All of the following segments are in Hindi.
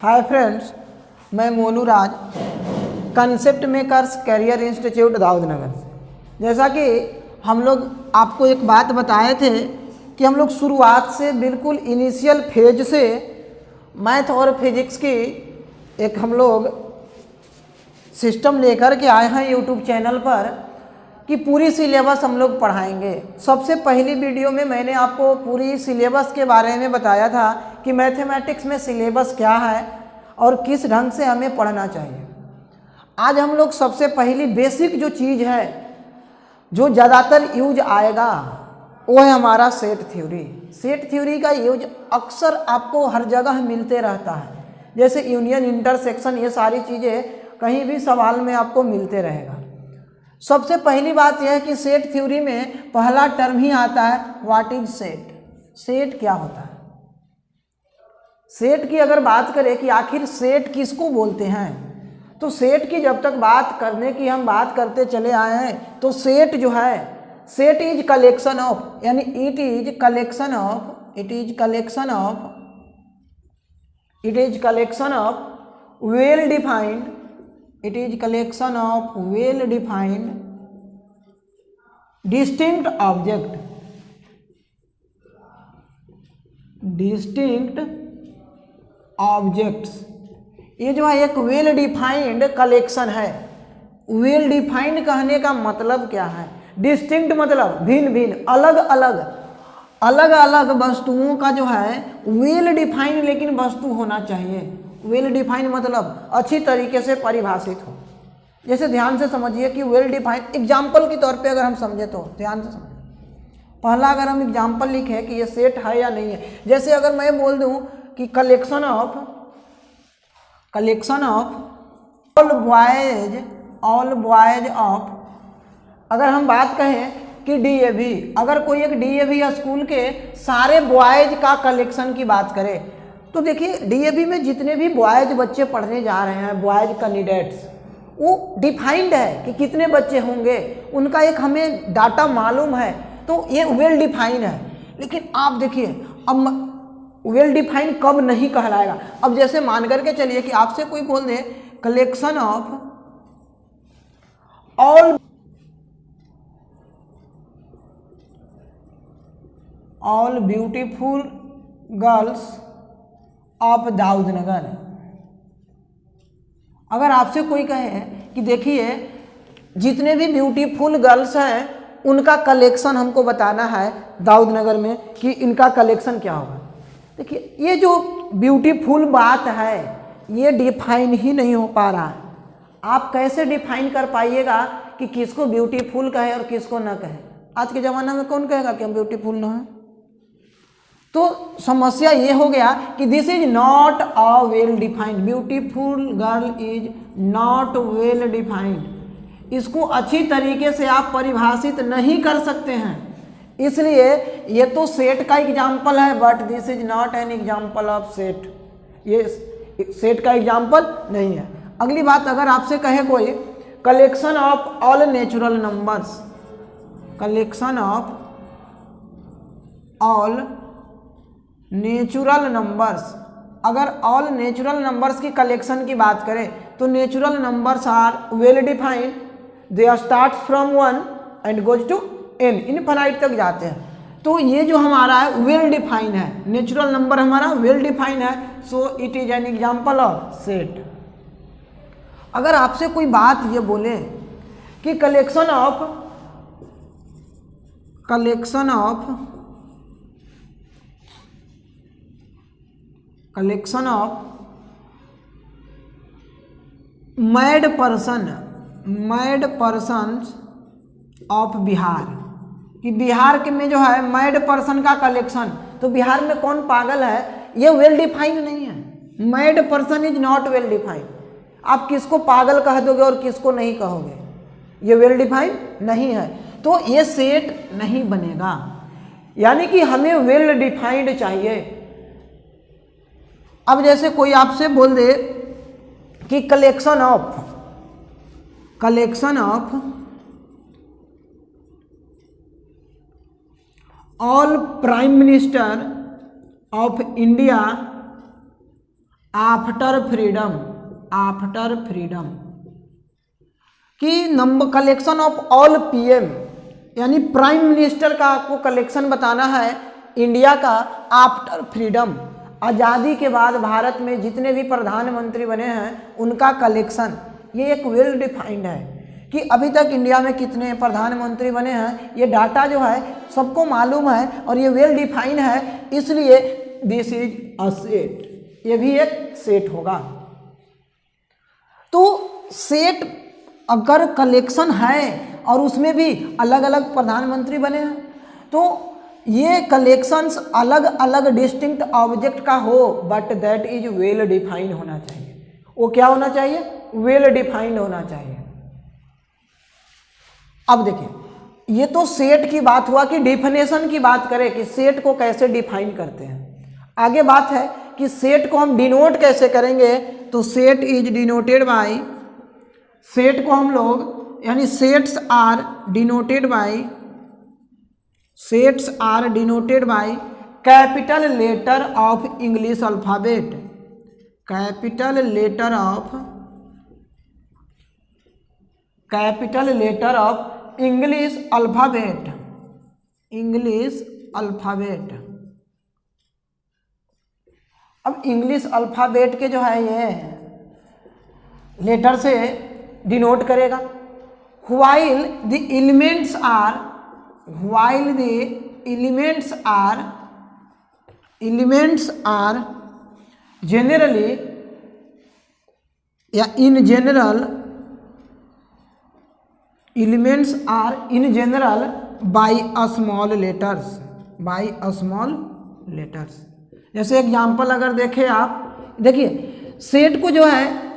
हाय फ्रेंड्स, मैं Monu Raj concept makers career institute Daudnagar से। जैसा कि हम लोग आपको एक बात बताए थे कि हम लोग शुरुआत से बिल्कुल इनिशियल फेज से मैथ और फिजिक्स की एक हम लोग सिस्टम लेकर के आए हैं यूट्यूब चैनल पर कि पूरी सिलेबस हम लोग पढ़ाएंगे। सबसे पहली वीडियो में मैंने आपको पूरी सिलेबस के बारे में बताया था कि मैथमेटिक्स में सिलेबस क्या है और किस ढंग से हमें पढ़ना चाहिए। आज हम लोग सबसे पहली बेसिक जो चीज़ है जो ज़्यादातर यूज आएगा वो है हमारा सेट थ्योरी। सेट थ्योरी का यूज अक्सर आपको हर जगह मिलते रहता है, जैसे यूनियन, इंटरसेक्शन, ये सारी चीज़ें कहीं भी सवाल में आपको मिलते रहेगा। सबसे पहली बात यह है कि सेट थ्योरी में पहला टर्म ही आता है व्हाट इज सेट। सेट क्या होता है? सेट की अगर बात करें कि आखिर सेट किसको बोलते हैं, तो सेट की जब तक बात करने की हम बात करते चले आए हैं तो सेट जो है, सेट इज कलेक्शन ऑफ, यानी it is collection of well defined, it is collection of well defined distinct objects। ये जो है एक वेल डिफाइंड कलेक्शन है। वेल डिफाइंड कहने का मतलब क्या है? डिस्टिंक्ट मतलब भिन्न भिन्न, अलग अलग वस्तुओं का जो है वेल डिफाइंड, लेकिन वस्तु होना चाहिए। वेल डिफाइंड मतलब अच्छी तरीके से परिभाषित हो। जैसे ध्यान से समझिए कि वेल डिफाइंड एग्जाम्पल के तौर पे अगर हम समझे तो ध्यान से समझिए। पहला अगर हम एग्जाम्पल लिखें कि ये सेट है या नहीं है, जैसे अगर मैं बोल दूं कि collection of all boys of, अगर हम बात कहें कि डीएवी, अगर कोई एक डीएवी स्कूल के सारे बॉयज का कलेक्शन की बात करे तो देखिए डीएवी में जितने भी बॉयज बच्चे पढ़ने जा रहे हैं, बॉयज कैंडिडेट्स, वो डिफाइंड है कि कितने बच्चे होंगे, उनका एक हमें डाटा मालूम है, तो ये वेल डिफाइंड है। लेकिन आप देखिए अब वेल डिफाइंड कब नहीं कहलाएगा। अब जैसे मान करके चलिए कि आपसे कोई बोल दे collection of all beautiful girls of Daudnagar. अगर आपसे कोई कहे कि देखिए जितने भी ब्यूटीफुल गर्ल्स हैं उनका कलेक्शन हमको बताना है दाऊदनगर में, कि इनका कलेक्शन क्या होगा। देखिए ये जो ब्यूटीफुल बात है ये डिफाइन ही नहीं हो पा रहा है। आप कैसे डिफाइन कर पाइएगा कि किसको ब्यूटीफुल कहे और किसको ना कहे? आज के ज़माना में कौन कहेगा कि हम ब्यूटीफुल ना हैं? तो समस्या ये हो गया कि this is not a well defined, beautiful girl is not well defined. इसको अच्छी तरीके से आप परिभाषित नहीं कर सकते हैं, इसलिए ये तो सेट का एग्जाम्पल है, but this is not an example of set. ये सेट का एग्जाम्पल नहीं है। अगली बात, अगर आपसे कहे कोई collection of all natural numbers, collection of all natural numbers, अगर ऑल नेचुरल नंबर्स की कलेक्शन की बात करें तो natural numbers are well defined, they start from 1 and goes to n, infinite तक जाते हैं। तो ये जो हमारा है वेल डिफाइंड है, नेचुरल नंबर हमारा वेल डिफाइंड है, so it is an example of set. अगर आपसे कोई बात ये बोले कि collection of mad persons of Bihar, कि बिहार के में जो है मैड पर्सन का कलेक्शन, तो बिहार में कौन पागल है, ये वेल डिफाइंड नहीं है। Mad person is not well defined. आप किसको पागल कह दोगे और किसको नहीं कहोगे, ये वेल डिफाइंड नहीं है, तो ये सेट नहीं बनेगा। यानी कि हमें वेल डिफाइंड चाहिए। अब जैसे कोई आपसे बोल दे कि collection of all prime minister of India after freedom कि number collection of all PM, यानी प्राइम मिनिस्टर का आपको कलेक्शन बताना है इंडिया का आफ्टर फ्रीडम, आज़ादी के बाद भारत में जितने भी प्रधानमंत्री बने हैं उनका कलेक्शन। ये एक वेल डिफाइंड है कि अभी तक इंडिया में कितने प्रधानमंत्री बने हैं, ये डाटा जो है सबको मालूम है और ये वेल डिफाइंड है, इसलिए दिस इज अ सेट, ये भी एक सेट होगा। तो सेट अगर कलेक्शन है और उसमें भी अलग अलग प्रधानमंत्री बने हैं तो ये कलेक्शंस अलग अलग डिस्टिंक्ट ऑब्जेक्ट का हो, but that is well defined होना चाहिए। वो क्या होना चाहिए? वेल डिफाइंड होना चाहिए। अब देखिए, ये तो सेट की बात हुआ कि डिफिनेशन की बात करें कि सेट को कैसे डिफाइन करते हैं। आगे बात है कि सेट को हम डिनोट कैसे करेंगे, तो set is denoted by, set को हम लोग यानी sets are denoted by capital letter of English alphabet, capital letter of English alphabet, अब इंग्लिश अल्फाबेट के जो है ये लेटर से डिनोट करेगा। while the elements are generally या in general elements are in general by a small letters, जैसे एग्जाम्पल अगर देखें आप, देखिए सेट को जो है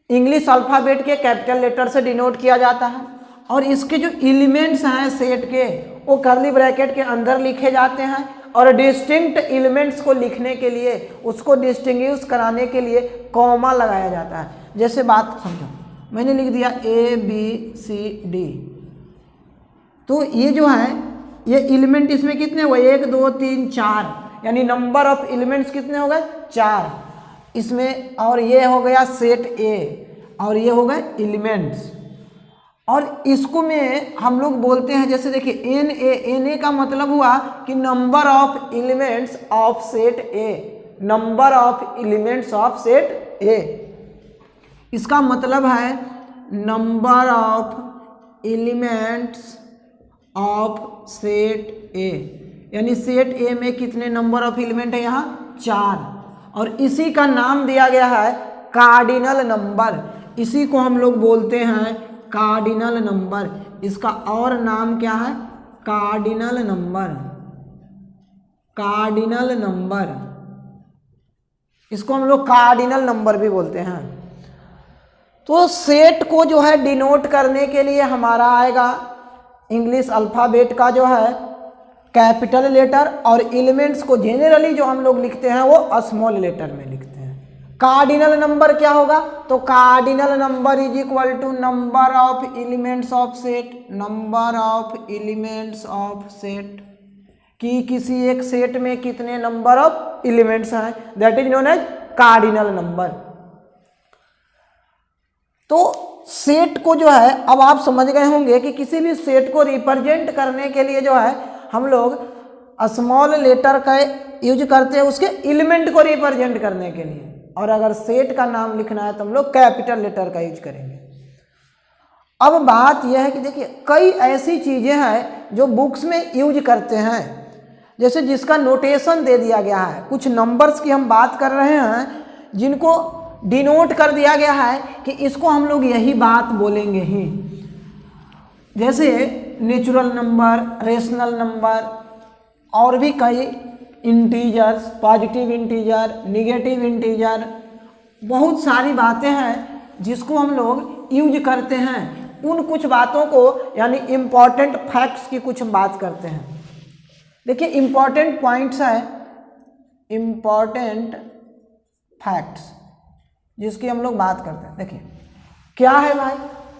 इंग्लिश अल्फ़ाबेट के कैपिटल लेटर से डिनोट किया जाता है और इसके जो एलिमेंट्स हैं सेट के वो कर्ली ब्रैकेट के अंदर लिखे जाते हैं और डिस्टिंक्ट एलिमेंट्स को लिखने के लिए, उसको डिस्टिंग्विश कराने के लिए कॉमा लगाया जाता है। जैसे बात समझो, मैंने लिख दिया ABCD, तो ये जो है ये एलिमेंट इसमें कितने हुए? 1 2 3 4, यानी नंबर ऑफ एलिमेंट्स कितने हो गए? 4 इसमें, और ये हो गया सेट A और ये हो गए एलिमेंट्स। और इसको में हम लोग बोलते हैं, जैसे देखिए NA का मतलब हुआ कि number of elements of set A, number of elements of set A, इसका मतलब है number of elements of set A, यानी सेट A में कितने नंबर ऑफ एलिमेंट है? यहाँ 4, और इसी का नाम दिया गया है कार्डिनल नंबर, इसी को हम लोग बोलते हैं कार्डिनल नंबर। इसका और नाम क्या है? कार्डिनल नंबर, इसको हम लोग कार्डिनल नंबर भी बोलते हैं। तो सेट को जो है डिनोट करने के लिए हमारा आएगा इंग्लिश अल्फ़ाबेट का जो है कैपिटल लेटर, और एलिमेंट्स को जेनरली जो हम लोग लिखते हैं वो स्मॉल लेटर में लिखते हैं। कार्डिनल नंबर क्या होगा? तो cardinal number is equal to number of elements of set, number of elements of set, कि किसी एक सेट में कितने नंबर ऑफ एलिमेंट्स हैं, that is known as cardinal number. तो सेट को जो है, अब आप समझ गए होंगे कि किसी भी सेट को रिप्रेजेंट करने के लिए जो है हम लोग स्मॉल लेटर का यूज करते हैं उसके एलिमेंट को रिप्रेजेंट करने के लिए, और अगर सेट का नाम लिखना है तो हम लोग कैपिटल लेटर का यूज करेंगे। अब बात यह है कि देखिए कई ऐसी चीज़ें हैं जो बुक्स में यूज करते हैं, जैसे जिसका नोटेशन दे दिया गया है, कुछ नंबर्स की हम बात कर रहे हैं जिनको डिनोट कर दिया गया है कि इसको हम लोग यही बात बोलेंगे ही, जैसे नेचुरल नंबर, रेशनल नंबर, और भी कई integers, positive integer, negative integer, बहुत सारी बातें हैं जिसको हम लोग यूज करते हैं। उन कुछ बातों को यानी इम्पॉर्टेंट फैक्ट्स की कुछ हम बात करते हैं। देखिए इम्पॉर्टेंट पॉइंट्स है, इम्पॉर्टेंट फैक्ट्स जिसकी हम लोग बात करते हैं। देखिए क्या है भाई?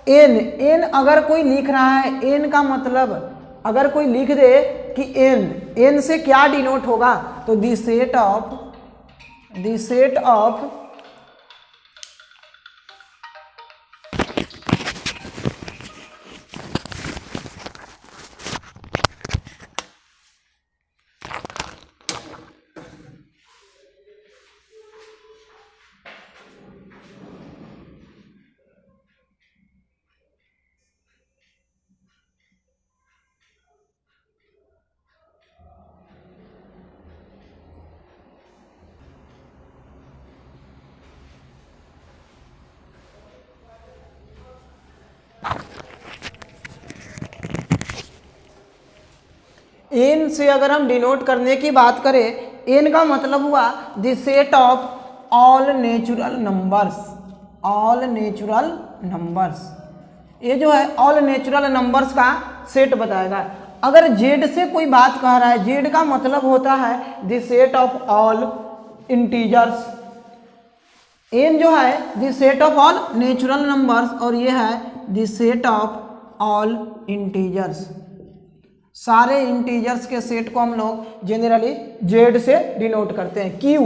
एन अगर कोई लिख रहा है, एन का मतलब अगर कोई लिख दे कि एन से क्या डिनोट होगा, तो the set of the set of N से अगर हम डिनोट करने की बात करें, एन का मतलब हुआ the set of all natural numbers, all natural numbers. ये जो है ऑल नेचुरल नंबर्स का सेट बताएगा। अगर जेड से कोई बात कह रहा है, जेड का मतलब होता है the set of all integers. N जो है the set of all natural numbers और ये है the set of all integers. सारे इंटीजर्स के सेट को हम लोग जनरली जेड से डिनोट करते हैं। क्यू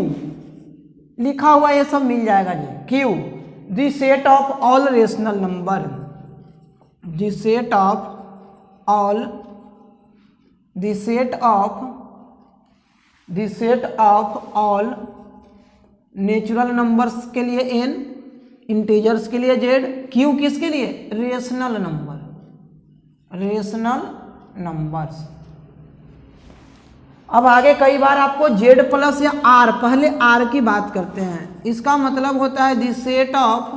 लिखा हुआ ये सब मिल जाएगा जी। Q the set of all rational number, the set of all, the set of all natural numbers के लिए एन, इंटीजर्स के लिए जेड, क्यू किसके लिए? Rational number, rational numbers. अब आगे कई बार आपको जेड प्लस या आर, पहले आर की बात करते हैं। इसका मतलब होता है the set of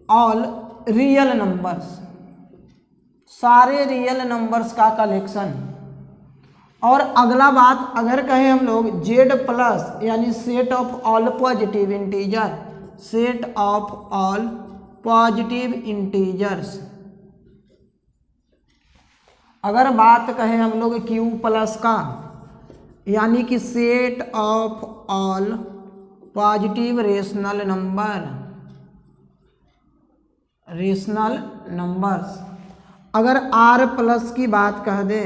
all real numbers, सारे रियल नंबर्स का कलेक्शन। और अगला बात अगर कहें हम लोग जेड प्लस यानी set of all positive integer, set of all positive integers. अगर बात कहें हम लोग क्यू प्लस का यानी कि set of all positive rational number, rational numbers. अगर आर प्लस की बात कह दे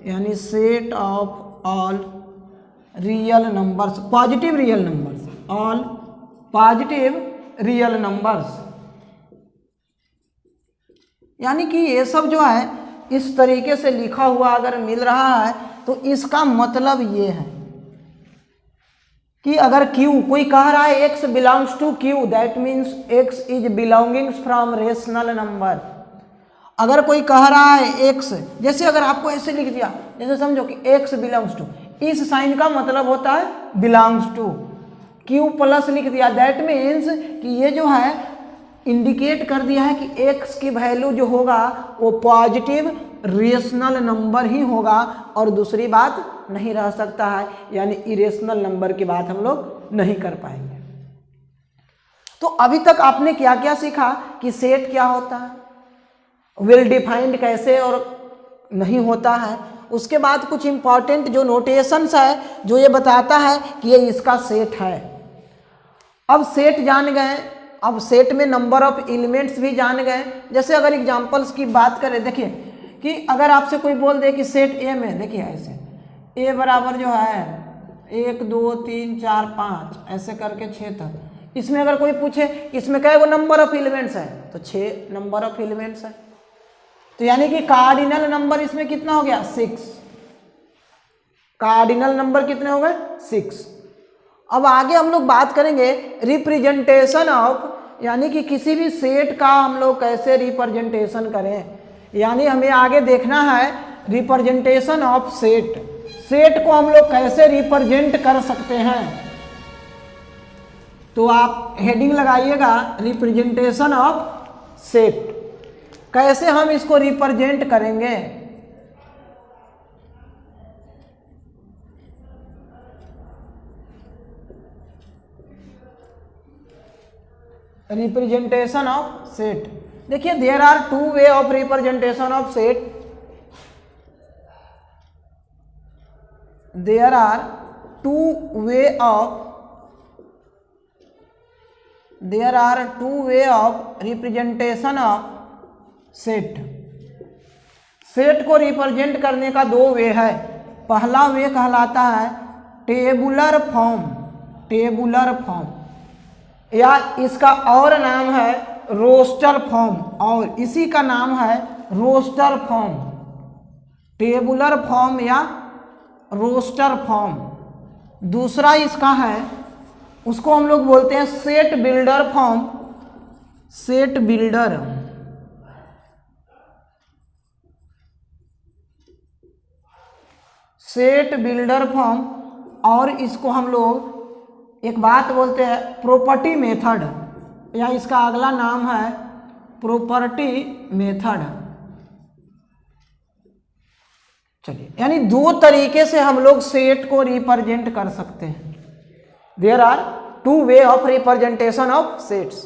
यानी set of all real numbers, positive real numbers, all positive real numbers. यानी कि ये सब जो है इस तरीके से लिखा हुआ अगर मिल रहा है तो इसका मतलब ये है कि अगर Q कोई कह रहा है x belongs to Q, that means x is belongings from rational number. अगर कोई कह रहा है x, जैसे अगर आपको ऐसे लिख दिया, जैसे समझो कि x बिलोंग्स टू, इस साइन का मतलब होता है बिलोंग्स टू। Q प्लस लिख दिया, दैट मीन्स कि ये जो है इंडिकेट कर दिया है कि x की वैल्यू जो होगा वो पॉजिटिव रेशनल नंबर ही होगा और दूसरी बात नहीं रह सकता है, यानी इरेशनल नंबर की बात हम लोग नहीं कर पाएंगे। तो अभी तक आपने क्या क्या सीखा कि सेट क्या होता है, वेल डिफाइंड कैसे और नहीं होता है। उसके बाद कुछ इंपॉर्टेंट जो नोटेशंस है जो ये बताता है कि ये इसका सेट है। अब सेट जान गए, अब सेट में नंबर ऑफ एलिमेंट्स भी जान गए। जैसे अगर एग्जांपल्स की बात करें, देखिए कि अगर आपसे कोई बोल दे कि सेट ए में, देखिए ऐसे ए बराबर जो है 1 2 3 4 5 ऐसे करके 6 तक। इसमें अगर कोई पूछे इसमें क्या वो नंबर ऑफ एलिमेंट्स है, तो 6 नंबर ऑफ एलिमेंट्स है। तो यानी कि कार्डिनल नंबर इसमें कितना हो गया? 6। कार्डिनल नंबर कितने हो गए? 6। अब आगे हम लोग बात करेंगे रिप्रेजेंटेशन ऑफ, यानी कि किसी भी सेट का हम लोग कैसे रिप्रेजेंटेशन करें। यानी हमें आगे देखना है रिप्रेजेंटेशन ऑफ सेट, सेट को हम लोग कैसे रिप्रेजेंट कर सकते हैं। तो आप हेडिंग लगाइएगा रिप्रेजेंटेशन ऑफ सेट, कैसे हम इसको रिप्रेजेंट करेंगे। रिप्रेजेंटेशन ऑफ सेट, देखिए there are 2 way of representation of set, there are 2 way of representation of set. Set को रिप्रेजेंट करने का 2 वे है। पहला वे कहलाता है टेबुलर फॉर्म, टेबुलर फॉर्म, या इसका और नाम है रोस्टर फॉर्म, और इसी का नाम है रोस्टर फॉर्म, टेबुलर फॉर्म या रोस्टर फॉर्म। दूसरा इसका है, उसको हम लोग बोलते हैं set builder form, set builder, set builder form, और इसको हम लोग एक बात बोलते हैं प्रॉपर्टी मेथड, या इसका अगला नाम है प्रॉपर्टी मेथड। चलिए, यानी दो तरीके से हम लोग सेट को रिप्रेजेंट कर सकते हैं। There are two way of representation of sets.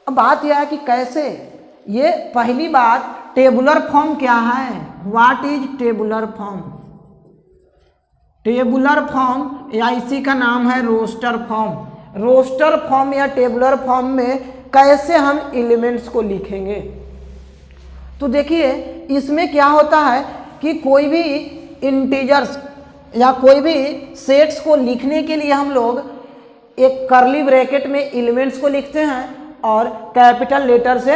अब बात यह है कि कैसे, ये पहली बात टेबुलर फॉर्म क्या है, what is tabular form. Tabular form या इसी का नाम है रोस्टर फॉर्म। रोस्टर फॉर्म या टेबुलर फॉर्म में कैसे हम एलिमेंट्स को लिखेंगे, तो देखिए इसमें क्या होता है कि कोई भी इंटीजर्स या कोई भी सेट्स को लिखने के लिए हम लोग एक कर्ली ब्रैकेट में एलिमेंट्स को लिखते हैं और कैपिटल लेटर से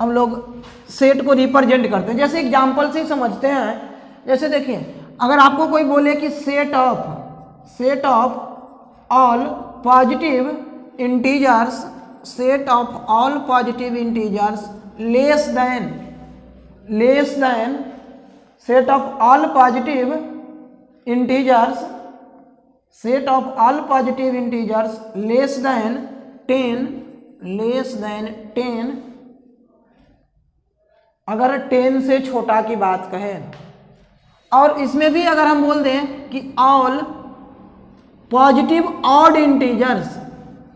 हम लोग सेट को रिप्रेजेंट करते हैं। जैसे एग्जांपल से ही समझते हैं, जैसे देखिए अगर आपको कोई बोले कि set of all positive integers, set of all positive integers less than set of all positive integers, set of all positive integers less than 10, अगर 10 से छोटा की बात कहें, और इसमें भी अगर हम बोल दें कि ऑल पॉजिटिव ऑड इंटीजर्स,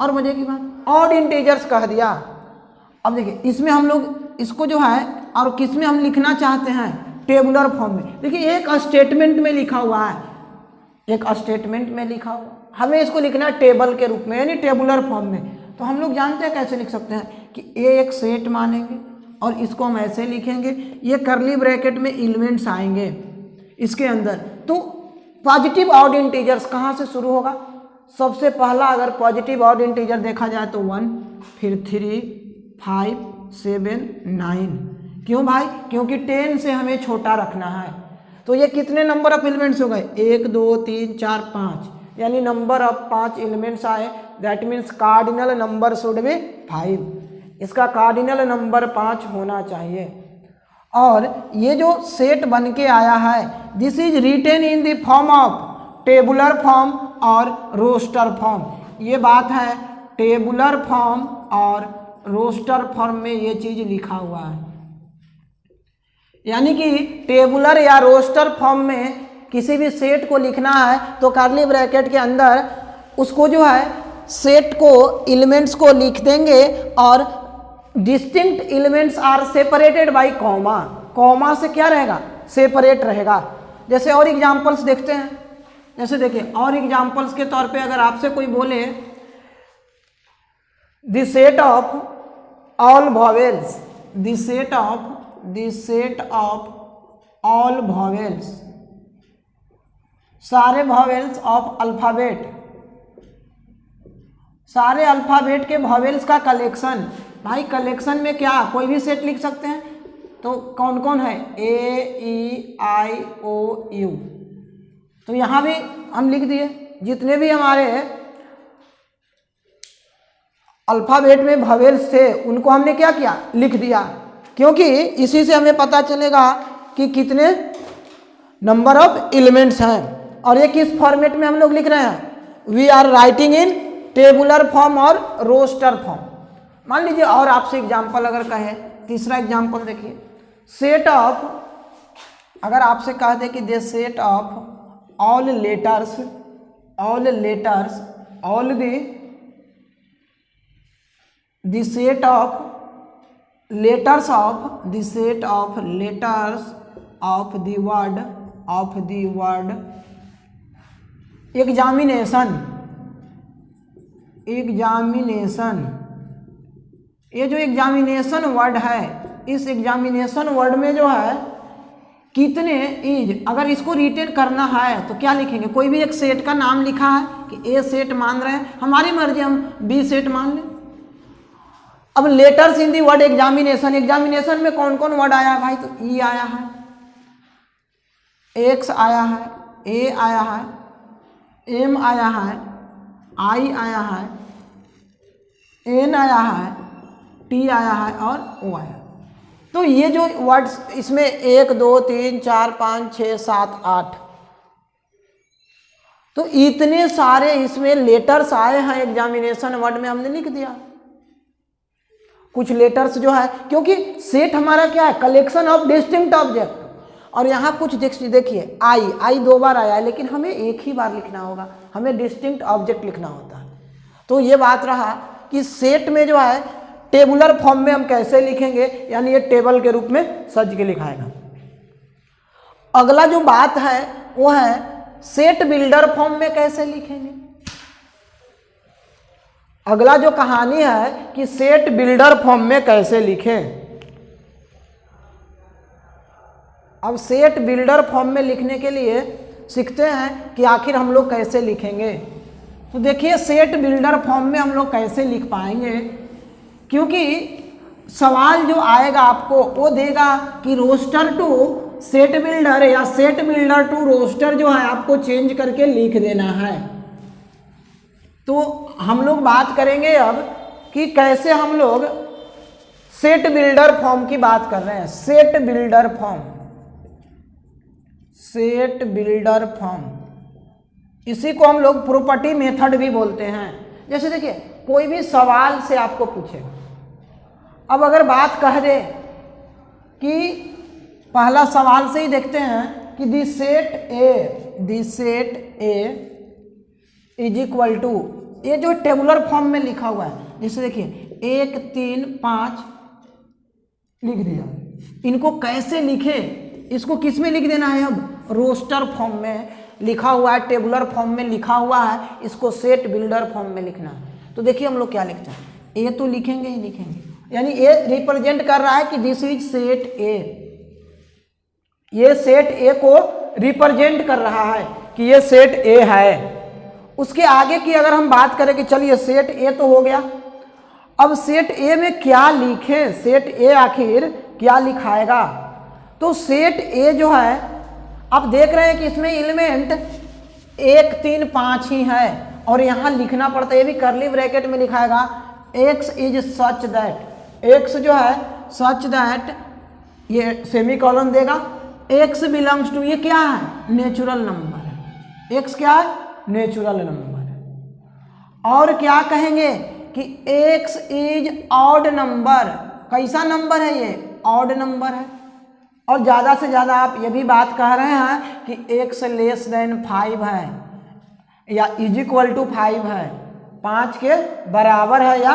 और मजे की बात ऑड इंटीजर्स कह दिया। अब देखिए इसमें हम लोग इसको जो है और किस में हम लिखना चाहते हैं, टेबुलर फॉर्म में। देखिए एक स्टेटमेंट में लिखा हुआ है, एक स्टेटमेंट में लिखा हुआ, हमें इसको लिखना है टेबल के रूप में, यानी टेबुलर फॉर्म में। तो हम लोग जानते हैं कैसे लिख सकते हैं कि ये एक सेट मानेंगे और इसको हम ऐसे लिखेंगे, ये कर्ली ब्रैकेट में एलिमेंट्स आएंगे इसके अंदर। तो पॉजिटिव ऑड इंटीजर्स कहाँ से शुरू होगा, सबसे पहला अगर पॉजिटिव ऑड इंटीजर देखा जाए तो 1, फिर 3, 5, 7, 9। क्यों भाई, क्योंकि 10 से हमें छोटा रखना है। तो ये कितने नंबर ऑफ एलिमेंट्स हो गए, 1, 2, 3, 4, 5, यानी नंबर ऑफ 5 एलिमेंट्स आए। That means cardinal number should be 5, इसका कार्डिनल नंबर 5 होना चाहिए। और ये जो सेट बन के आया है, this is written in the form of tabular form और रोस्टर फॉर्म। ये बात है टेबुलर फॉर्म और रोस्टर फॉर्म में ये चीज लिखा हुआ है। यानी कि टेबुलर या रोस्टर फॉर्म में किसी भी सेट को लिखना है तो कर्ली ब्रैकेट के अंदर उसको जो है सेट को एलिमेंट्स को लिख देंगे, और distinct elements are separated by comma. Comma से क्या रहेगा, सेपरेट रहेगा। जैसे और एग्जांपल्स देखते हैं, जैसे देखिए और एग्जांपल्स के तौर पे अगर आपसे कोई बोले the set of all vowels, the set of all vowels, सारे वॉवेल्स ऑफ अल्फाबेट, सारे अल्फाबेट के वॉवेल्स का कलेक्शन। भाई कलेक्शन में क्या कोई भी सेट लिख सकते हैं, तो कौन कौन है, AEIOU। तो यहाँ भी हम लिख दिए जितने भी हमारे अल्फाबेट में वॉवेल्स थे उनको हमने क्या किया, लिख दिया, क्योंकि इसी से हमें पता चलेगा कि कितने नंबर ऑफ एलिमेंट्स हैं। और ये किस फॉर्मेट में हम लोग लिख रहे हैं, we are writing in tabular form और रोस्टर फॉर्म। मान लीजिए और आपसे एग्जाम्पल अगर कहे, तीसरा एग्जाम्पल देखिए, सेट ऑफ, अगर आपसे कह दे कि the set of all letters, all letters, all the set of letters of, the set of letters of the word examination, ये जो एग्जामिनेशन वर्ड है, इस एग्जामिनेशन वर्ड में जो है कितने इज, अगर इसको रिटेन करना है तो क्या लिखेंगे, कोई भी एक सेट का नाम लिखा है कि ए सेट मान रहे हैं, हमारी मर्जी हम बी सेट मान लें। अब letters in the word examination, examination में कौन कौन वर्ड आया है भाई, तो ई आया है, एक्स आया है, ए आया है, एम आया है, आई आया है, एन आया है, टी आया है और ओ आया है। तो ये जो वर्ड्स इसमें 1 2 3 4 5 6 7 8, तो इतने सारे इसमें लेटर्स आए हैं एग्जामिनेशन वर्ड में, हमने लिख दिया। कुछ लेटर्स जो है, क्योंकि सेट हमारा क्या है, कलेक्शन ऑफ डिस्टिंक्ट ऑब्जेक्ट, और यहाँ कुछ देखिए आई 2 बार आया है, लेकिन हमें एक ही बार लिखना होगा, हमें डिस्टिंक्ट ऑब्जेक्ट लिखना होता है। तो ये बात रहा कि सेट में जो है टेबुलर फॉर्म में हम कैसे लिखेंगे, यानी ये टेबल के रूप में सज के लिखाएगा। अगला जो बात है वो है सेट बिल्डर फॉर्म में कैसे लिखेंगे। अगला जो कहानी है कि सेट बिल्डर फॉर्म में कैसे लिखें। अब सेट बिल्डर फॉर्म में लिखने के लिए सीखते हैं कि आखिर हम लोग कैसे लिखेंगे। तो देखिए सेट बिल्डर फॉर्म में हम लोग कैसे लिख पाएंगे, क्योंकि सवाल जो आएगा आपको वो देगा कि रोस्टर टू सेट बिल्डर या सेट बिल्डर टू रोस्टर जो है आपको चेंज करके लिख देना है। तो हम लोग बात करेंगे अब कि कैसे हम लोग सेट बिल्डर फॉर्म की बात कर रहे हैं। Set builder form, set builder form, इसी को हम लोग प्रॉपर्टी मेथड भी बोलते हैं। जैसे देखिए कोई भी सवाल से आपको पूछे, अब अगर बात कह दे कि पहला सवाल से ही देखते हैं कि the set A is equal to, ये जो टेबुलर फॉर्म में लिखा हुआ है, जैसे देखिए 1 3 5 लिख दिया, इनको कैसे लिखे, इसको किस में लिख देना है, अब रोस्टर फॉर्म में लिखा हुआ है, टेबुलर फॉर्म में लिखा हुआ है, इसको सेट बिल्डर फॉर्म में लिखना है। तो देखिए हम लोग क्या लिखते हैं, ए तो लिखेंगे ही लिखेंगे, यानी ए रिप्रेजेंट कर रहा है कि दिस इज सेट ए, ये सेट ए को रिप्रेजेंट कर रहा है कि ये सेट ए है। उसके आगे की अगर हम बात करें कि चलिए सेट ए तो हो गया, अब सेट ए में क्या लिखें, सेट ए आखिर क्या लिखाएगा। तो सेट ए जो है आप देख रहे हैं कि इसमें एलिमेंट 1 3 5 ही है, और यहाँ लिखना पड़ता है, ये भी करली ब्रैकेट में लिखाएगा x is such that, x जो है सच दैट, ये सेमी कॉलन देगा, x बिलोंग्स टू, ये क्या है, नेचुरल नंबर है, x क्या है, नेचुरल नंबर है। और क्या कहेंगे कि x इज ऑड नंबर, कैसा नंबर है, ये ऑड नंबर है। और ज़्यादा से ज़्यादा आप ये भी बात कह रहे हैं कि x लेस देन 5 है या इज इक्वल टू 5 है, 5 के बराबर है या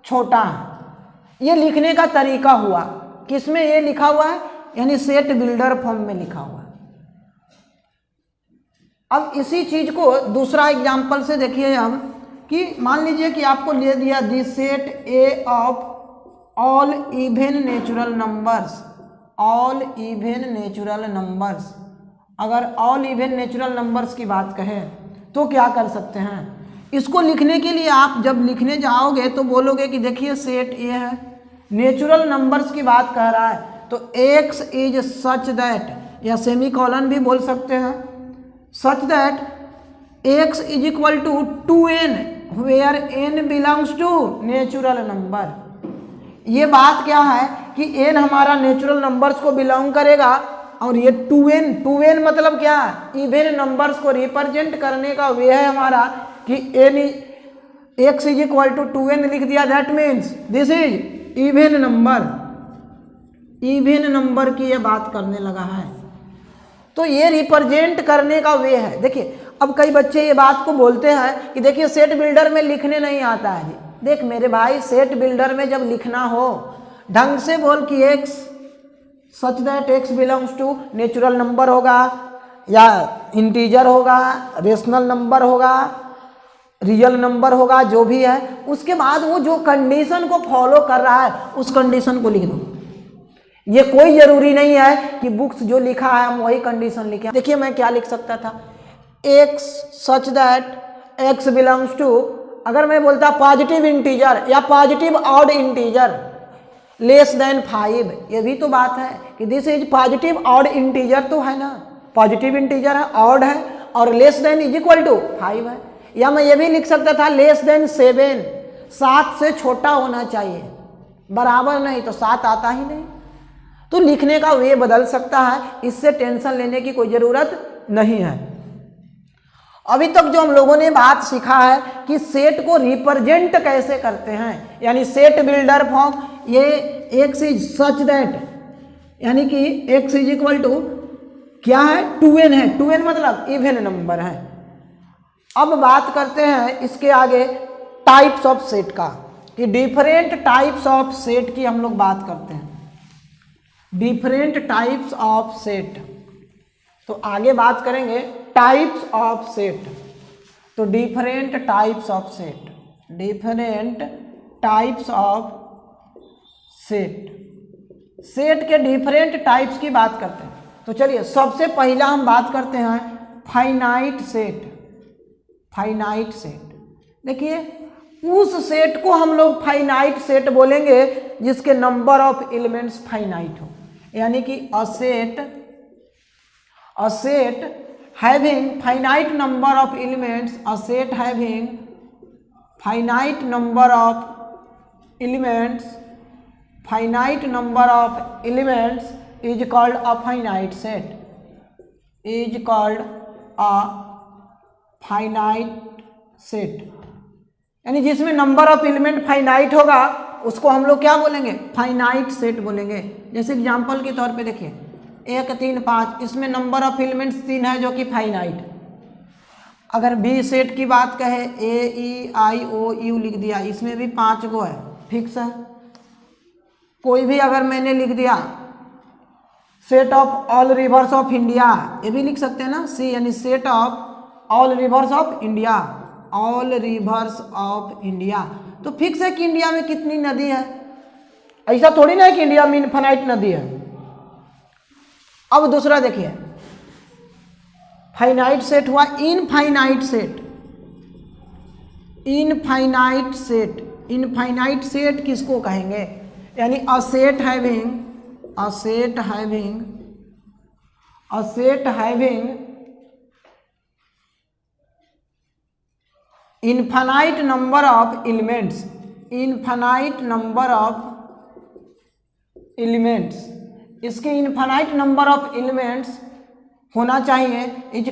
छोटा है। ये लिखने का तरीका हुआ, किसमें ये लिखा हुआ है, यानी सेट बिल्डर फॉर्म में लिखा हुआ है। अब इसी चीज को दूसरा एग्जांपल से देखिए हम, कि मान लीजिए कि आपको ले दिया the set A of all even natural numbers, all even natural numbers. अगर ऑल इवन नेचुरल नंबर्स की बात कहें तो क्या कर सकते हैं, इसको लिखने के लिए आप जब लिखने जाओगे तो बोलोगे कि देखिए सेट ए है, नेचुरल नंबर्स की बात कर रहा है, तो x इज सच दैट, या सेमी कॉलन भी बोल सकते हैं, such that x is equal to 2n where n belongs to natural number. ये बात क्या है कि n हमारा नेचुरल नंबर्स को बिलोंग करेगा, और ये 2n मतलब क्या है, इवन नंबर्स को रिप्रेजेंट करने का वे है हमारा कि x is equal to 2n लिख दिया, that means this is even number, even number की ये बात करने लगा है। तो ये रिप्रेजेंट करने का वे है। देखिए अब कई बच्चे ये बात को बोलते हैं कि देखिए सेट बिल्डर में लिखने नहीं आता है जी। देख मेरे भाई, सेट बिल्डर में जब लिखना हो ढंग से बोल कि x such that x belongs to natural number होगा, या इंटीजर होगा, रेशनल नंबर होगा, रियल नंबर होगा, जो भी है, उसके बाद वो जो कंडीशन को फॉलो कर रहा है उस कंडीशन को लिख दो। ये कोई जरूरी नहीं है कि बुक्स जो लिखा है हम वही कंडीशन लिखे। देखिए मैं क्या लिख सकता था, x such that x belongs to, अगर मैं बोलता पॉजिटिव इंटीजर या positive odd integer less than 5, ये भी तो बात है कि this is positive odd integer तो है ना, पॉजिटिव इंटीजर है, ऑड है, और less than is equal to 5 है। या मैं ये भी लिख सकता था लेस देन 7, 7 से छोटा होना चाहिए, बराबर नहीं तो 7 आता ही नहीं। तो लिखने का वे बदल सकता है, इससे टेंशन लेने की कोई ज़रूरत नहीं है। अभी तक जो हम लोगों ने बात सीखा है कि सेट को रिप्रेजेंट कैसे करते हैं, यानी सेट बिल्डर फॉर्म, ये x इज सच दैट, यानी कि x इज इक्वल टू क्या है 2n है, 2n मतलब इवन नंबर है। अब बात करते हैं इसके आगे टाइप्स ऑफ सेट का, कि डिफरेंट टाइप्स ऑफ सेट की हम लोग बात करते हैं, डिफरेंट टाइप्स ऑफ सेट। तो आगे बात करेंगे टाइप्स ऑफ सेट। तो different types of set, different types of set, set के डिफरेंट टाइप्स की बात करते हैं। तो चलिए सबसे पहला हम बात करते हैं फाइनाइट सेट। फाइनाइट सेट, देखिए उस सेट को हम लोग फाइनाइट सेट बोलेंगे जिसके नंबर ऑफ एलिमेंट्स फाइनाइट हो, यानी कि a set having finite number of elements, a set having finite number of elements, finite number of elements is called a finite set, is called a finite set, यानी जिसमें नंबर ऑफ एलिमेंट फाइनाइट होगा उसको हम लोग क्या बोलेंगे, फाइनाइट सेट बोलेंगे। जैसे एग्जांपल के तौर पे देखिए 1 3 5, इसमें नंबर ऑफ एलिमेंट्स 3 है जो कि फाइनाइट। अगर बी सेट की बात कहे ए ई आई ओ यू लिख दिया, इसमें भी 5 गो है, फिक्स है। कोई भी अगर मैंने लिख दिया set of all reverse of India, ये भी लिख सकते हैं ना, सी यानी set of all reverse of India, all reverse of India, तो फिक्स है कि इंडिया में कितनी नदी है। ऐसा थोड़ी ना है कि इंडिया में इनफाइनाइट नदी है। अब दूसरा देखिए फाइनाइट सेट हुआ infinite set. Infinite set, infinite set किसको कहेंगे, यानी a set having infinite number of elements, infinite number of elements, इसके इनफाइनाइट नंबर ऑफ एलिमेंट्स होना चाहिए, is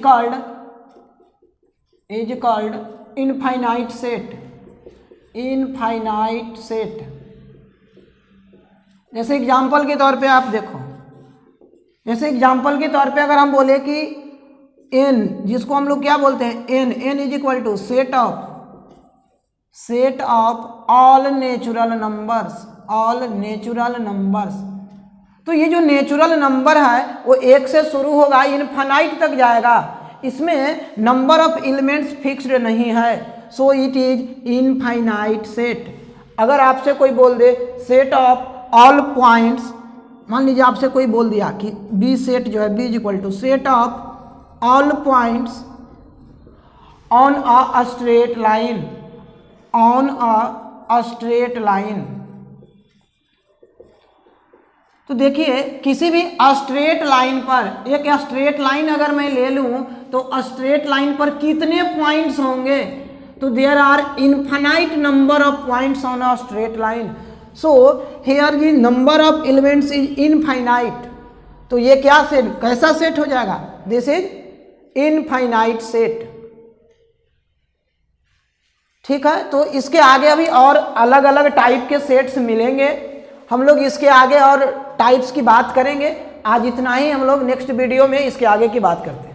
called infinite set, infinite set. जैसे एग्जांपल के तौर पे आप देखो, जैसे एग्जांपल के तौर पे अगर हम बोले कि n, जिसको हम लोग क्या बोलते हैं n is equal to set of all natural numbers, all natural numbers. तो ये जो नेचुरल नंबर है वो 1 से शुरू होगा, इनफाइनाइट तक जाएगा, इसमें नंबर ऑफ एलिमेंट्स फिक्स्ड नहीं है, so it is infinite set. अगर आपसे कोई बोल दे सेट ऑफ ऑल पॉइंट्स, मान लीजिए आपसे कोई बोल दिया कि बी सेट जो है B is equal to set of all points on a straight line, on a straight line. तो देखिए किसी भी स्ट्रेट लाइन पर, एक स्ट्रेट लाइन अगर मैं ले लूं तो स्ट्रेट लाइन पर कितने पॉइंट्स होंगे, तो there are infinite number of points on a straight line, so here the number of elements is infinite. तो ये क्या सेट, कैसा सेट हो जाएगा, दिस इज इनफाइनाइट सेट। ठीक है, तो इसके आगे अभी और अलग अलग टाइप के सेट्स मिलेंगे, हम लोग इसके आगे और टाइप्स की बात करेंगे। आज इतना ही, हम लोग नेक्स्ट वीडियो में इसके आगे की बात करते हैं।